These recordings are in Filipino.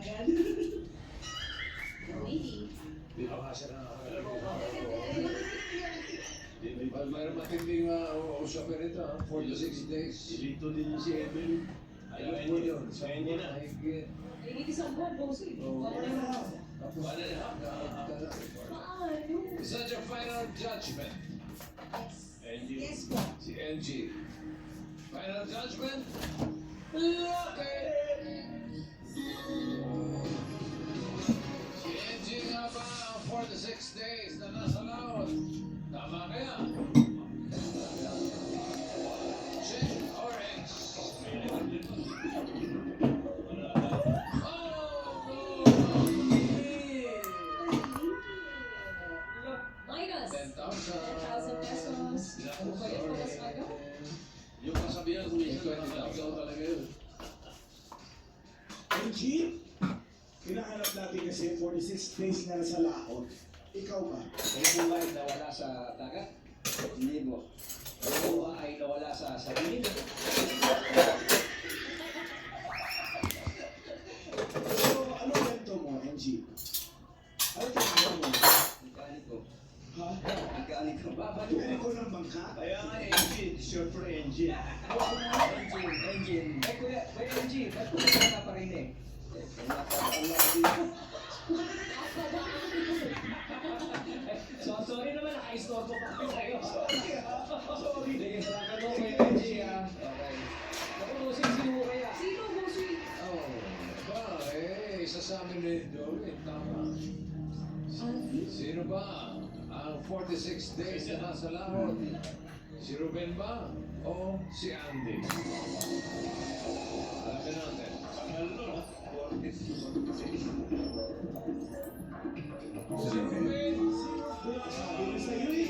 agad. Maybe. Di ba nga siya nakakalaman ko? Mayroon matinding usapin ito, 4 to 6 days. Ilito din si Evelyn. Alam mo yun, sa Hindi na. mahigit. Hindi isang buwan, bossy. Oo. Wala na. Tapos, Paano? is that your final judgment? Yes po. Si NG. Final judgment? Okay. Si NG nga ba ang 4 to 6 days na nasa laot? Tama kaya? Check or X? Minus 10,000. 10,000 pesos. Bukay po mas agad. Yung kasabihan kung isa Ikaw na ikaw talaga yun. NG, hinahanap natin kasi 46 days na sa laot. Ikaw ba? May buhay na wala sa dagat? Hindi mo. May buhay na wala sa sarili mo. So, ano kwento mo, NG? Ano kwento mo? Mekaniko. Ha? Mekaniko. Babalik Tuwin ko ng bangka? Kaya nga engine, short for engine. Engine. Eh kuya, may engine. Ba't kung ka pa rin eh? Napapalala dito. So, sorry naman, naka-store ko pa ako sa'yo. Sorry. Sige, salamat mo kay engine ah. Okay. Ako, sino mo kaya? Sino, bossy? Oh, ba, isa sa amin ni Doreen, tama. Sino ba ang 46 days na nasa lahot? Si Ruben ba? O si Andy? Alamin natin. Si Ruben! Sabi ko sa'yo eh.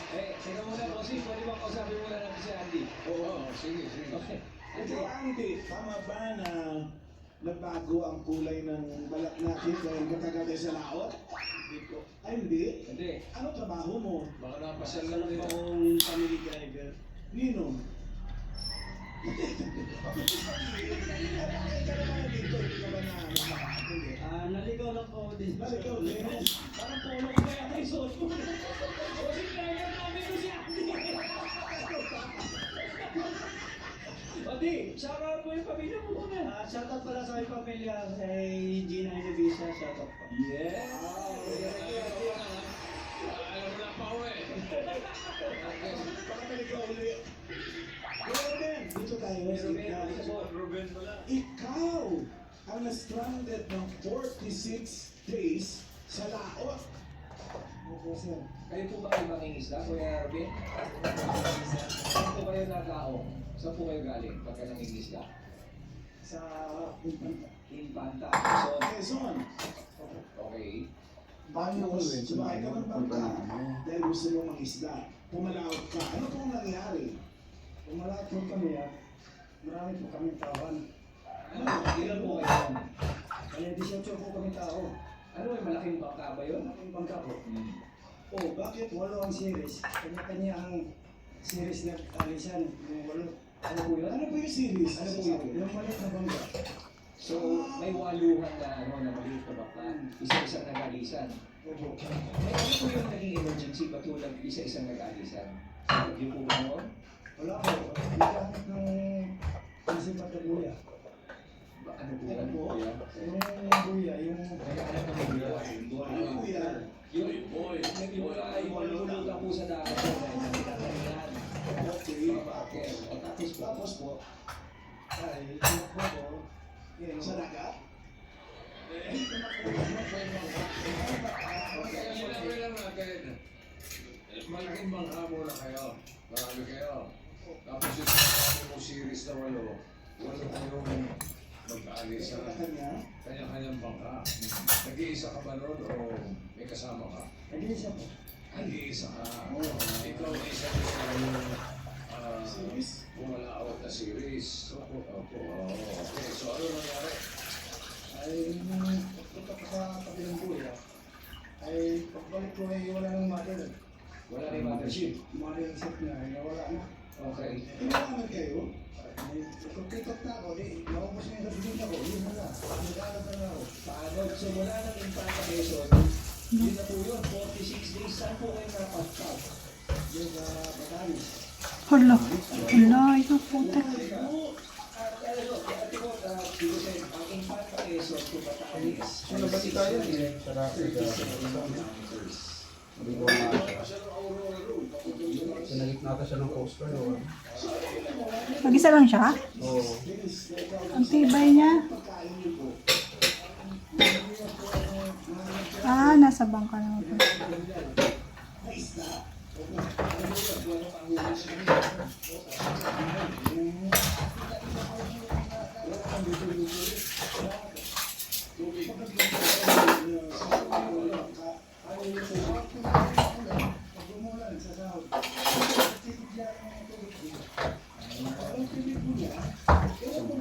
Eh, teka muna, bossy. Pwede ba kausapin muna natin si Andy? Oo, sige, sige. Okay. Ikaw, Andy, tama ba na nagbago ang kulay ng balat natin dahil matagal tayo sa laot? Hindi ko. Ay, hindi. Hindi. Ano trabaho mo? Baka napasal lang Alam nila. akong family driver. Nino? Ikaw naman dito, hindi ka ba na hindi? Naligaw lang po din. Naligaw din. Parang polo ko kaya may suot ko. Kasi driver namin ko si Andy. Odi, shoutout po yung pamilya mo muna. Shoutout pala sa aking pamilya kay Gina Inubisa. Shoutout po. Yeah. Alam mo na pa uwi. Baka naligaw ulit. Ruben, dito tayo. Ruben pala. Ikaw ang na-stranded ng 46 days sa laot. Opo, sir. Kayo po ba kayo mangingisda, Kuya Robin? Saan po kayo naglaong? Saan po kayo galing pagka nangingisda? Sa Infanta. So, Quezon. okay. Tapos, sumakay ka ng bangka dahil gusto mo mag-isda. Pumalaot ka. Ano pong nangyari? Pumalakot po kami at marami po kami tawan. Ilan po kayo? Kaya 18 po kami tao. Ano yung malaking bangka ba yun? Ang bangka po. Oh, bakit? Walo ang series. Kanya-kanya ang series na alisan. Yung walo. Ano po yun? Ano po yung series? Ano po yun? Yung maliit na bangka. So, may waluhan na na maliit na bangka. Isa-isang nag-alisan. Opo. May ano po yung naging emergency patulad isa-isang nag-alisan? Yung po ba noon? Wala po. Nagkahanap ng isip at buya. Ano po yan po? Yung buya, yung Nagkahanap ng buhay. Ano po yan? Yung nagmumula po sa dagat po na pinagkakaroon. Okay. Tapos po, ay tinakbo ko. Yun. Sa dagat? Kaya sinabi lang natin, malaking bangka muna kayo. Marami kayo. Tapos yung sinabi mo series na walo kayong mag-aalis sa Kanya? kanya-kanyang bangka. Nag-iisa ka ba nun o may kasama ka? Nag-iisa po. Nag-iisa ka. Ikaw isa sa yung Series? bumalaot na series. Opo. Okay, so ano nangyari? Ay nung pagpunta ko sa kabilang buya, ay pagbalik ko ay wala nang mother. wala na yung mothership. Mother ship na ay nawala na. Okay. Inawanan kayo? Kung titot na ako, di, naubos na yung gasolina ko, yun na lang. Nagkalat na lang ako. So mula ng Infanta Quezon, yun na po yun, 46 days. Saan po kayo nakapag-stop? Yung Batanes. Hala. Hala, ito puta. Ang Infanta Quezon to Batanes. So, nabalita yun eh. Sarap. Hindi ko na. Sinagit nata siya ng Coast Guard. Oh. Mag-isa lang siya? Oo. Ang tibay niya. Ah, nasa bangka naman po.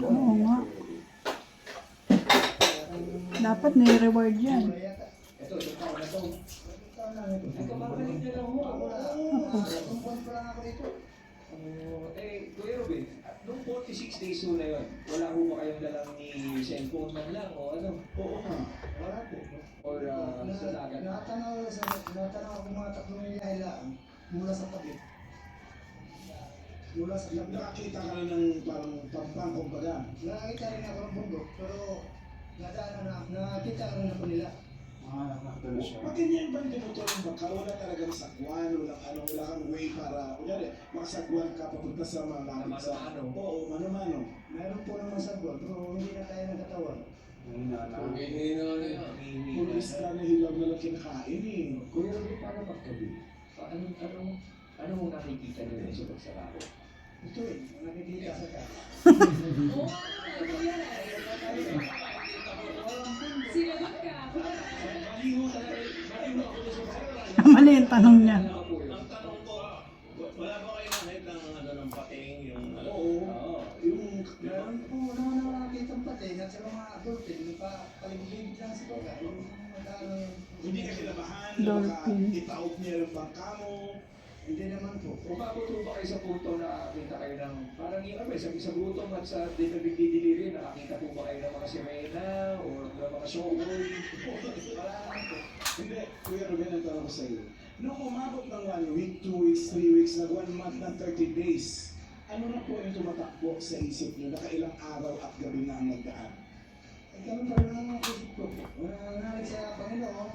Oo nga. Dapat nai-reward yan. Ito, isang taon na to. Ay, kababalik na lang mo. Kuya Robin, nung 46 days ho na yun, wala ho ba kayong dalang ni cellphone man lang o ano? Oo nga, wala po. Or sa dagat? Natanaw ako mga 3 miliyahe lang mula sa tabi. Mula sa tabi. Nakakita ka na ng parang pampang, kumbaga. Nakakita rin ako ng bundok, pero nakita rin ako nila. Nakakita siya. Pag ganyan ba yung motor ng bangka, wala talagang sakwan, wala kang way para, kunyari, makasagwan ka papunta sa mga langit sa... Mano-mano. Oo, mano-mano. Meron po naman sa gold, pero hindi na tayo nagkatawan. Hindi na yan. Pulis ka na hilaw na lang kinakain eh. Kuya Robin, paano maggabi? Ano mo nakikita nyo sa pagsarako? Ito eh, nakikita sa ka. Sinagot ka. Mali yung tanong niya. Ano po yun? Ang tanong ko, wala ba kayo nakit ng ng pating, yung... Oo. Yung... Meron po naman ako nakakita ang pating at sa mga dolphin, paligid lang sa baga. Yung magkano yung... Hindi ka kinabahan, Dolphin. itaog niya yung bangka mo. Hindi naman po. Umabot po ba kayo sa punto na nakakita kayo ng parang yung sa gutom at sa dinabigdidilirin, nakakita po ba kayo ng mga sirena o ng mga shokoy? Wala naman po. Hindi, Kuya Ruben, ang tanong ko sa iyo. Nung umabot ng 1 week, 2 weeks, 3 weeks, nag 1 month ng 30 days, ano na po yung tumatakbo sa isip niyo? Nakailang araw at gabi na ang nagdaan? Eh, ganun pa rin ang isip ko. Nanalig sa Panginoon.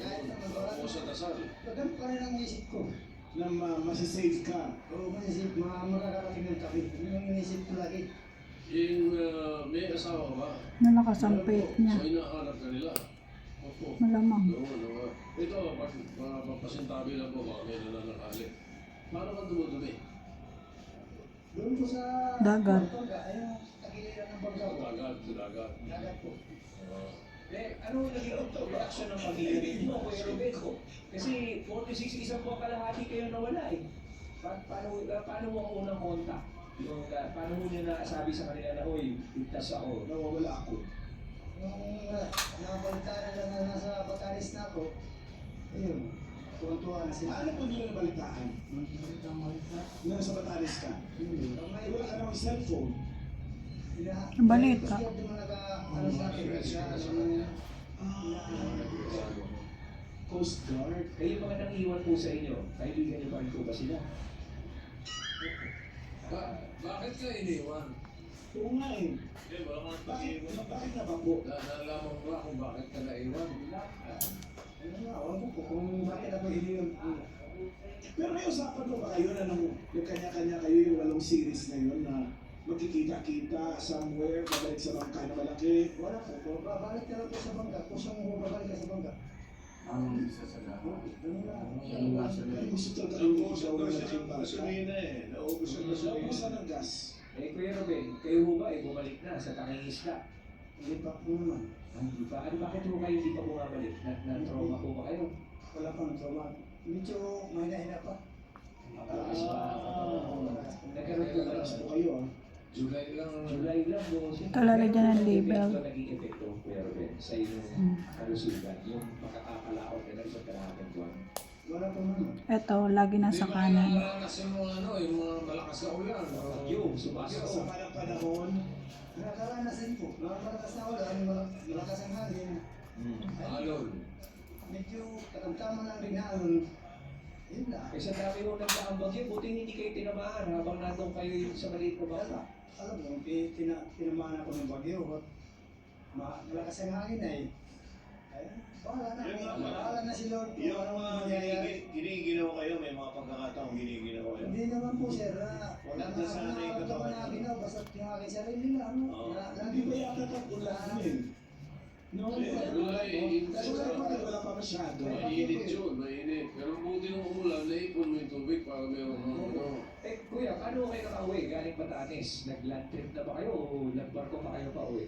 Kahit na magwala. Ako sa dasal. Ganun pa rin ang isip ko. Na masisave ka. Oo, manisip, makakarating ng tabi. Yun ang inisip ko lagi. Yung may asawa ba? Nalakas ang faith niya. So inaarap ka nila. Opo. Malamang. Oo. Ito, pasintabi lang po baka may nananakali. Paano ka dumudumi? Doon po sa... Dagat. Ayun, tagiliran ng bangka ko. Dagat. Dagat po. Ano naging reaction ng pamilya mo, Kuya Ruben? Kasi 46 isang buwan kalahati kayo nawala eh. Paano mo ang unang contact? Paano mo niya nasabi sa kanila na, oy, ligtas ako? Nawawala ako. Nung nabalita na lang na nasa Batanes na ako, ayun, tuwan-tuwa na sila. Ano po nila nabalitaan? Na nasa Batanes ka? Ay, wala ka namang cellphone. Balita. Kasi yung ano sa akin, Coast Guard. Kayo mga nang-iwan po sa inyo, kaibigan niyo pa rin po ba sila? Bakit ka iniwan? Oo nga eh. Wala kang Bakit na ba po? Nalaman mo ba kung bakit ka naiwan? ano nga, wala po kung bakit ako iniwan. Pero may usapan ko ba kayo na nung yung kanya-kanya kayo yung 8 series na yun na magkikita-kita somewhere, babalik sa bangka na malaki? Wala po, kung babalik ka lang po sa bangka, kung saan mo babalik ka sa bangka. Ang isa sa Ganun lang. Ay, gusto talaga yung ikaw na naging bangka. Naubos ang Naubusan ng gas. Kuya Ruben, kayo ho ba ay bumalik na sa Tangingisda? Hindi pa po naman. Hindi pa. Bakit ho kayo hindi pa bumabalik? Na-trauma po ba kayo? Wala pang trauma. Medyo mahina-hina pa. Malakas pa. Nagkaroon po ba Nagkakalas po ng kayo ah. July lang. July lang po. Ito lalagyan ng label. Ito naging epekto, Kuya Ruben, sa inyong kalusugan. Yung makakakalaot na sa kalahating buwan. Wala pa naman. Ito, lagi nasa kanan. Kasi yung mga malakas na ulan. Yung sumasaw. Sa panahon, Nakakaranas din po. Nakakaranas na wala. Malakas ang hangin. Alon. Medyo katamtaman lang rin na alon. Yun na. Eh sa dami nung nagdaang bagyo, buti hindi kayo tinamaan habang nandun kayo sa maliit na bangka. Alam mo, tinamaan ako ng bagyo. Malakas ang hangin eh. Ay, bahala na. Bahala na si Lord. Yung mga mangyayari. giniginaw kayo, may mga pagkakataong giniginaw kayo. Hindi naman po sir, Wala na sana yung katawan. na ginaw, basta yung aking sarili lang. Oo. Hindi ba yata pag-ulanin? No, Wala wala pa masyado. Mainit yun, mainit. Pero buti nung umulan, naipon mo yung tubig para meron ano. Eh kuya, paano kayo nakauwi galing Batanes? Nag-land trip na ba kayo o nagbarko pa kayo pa uwi?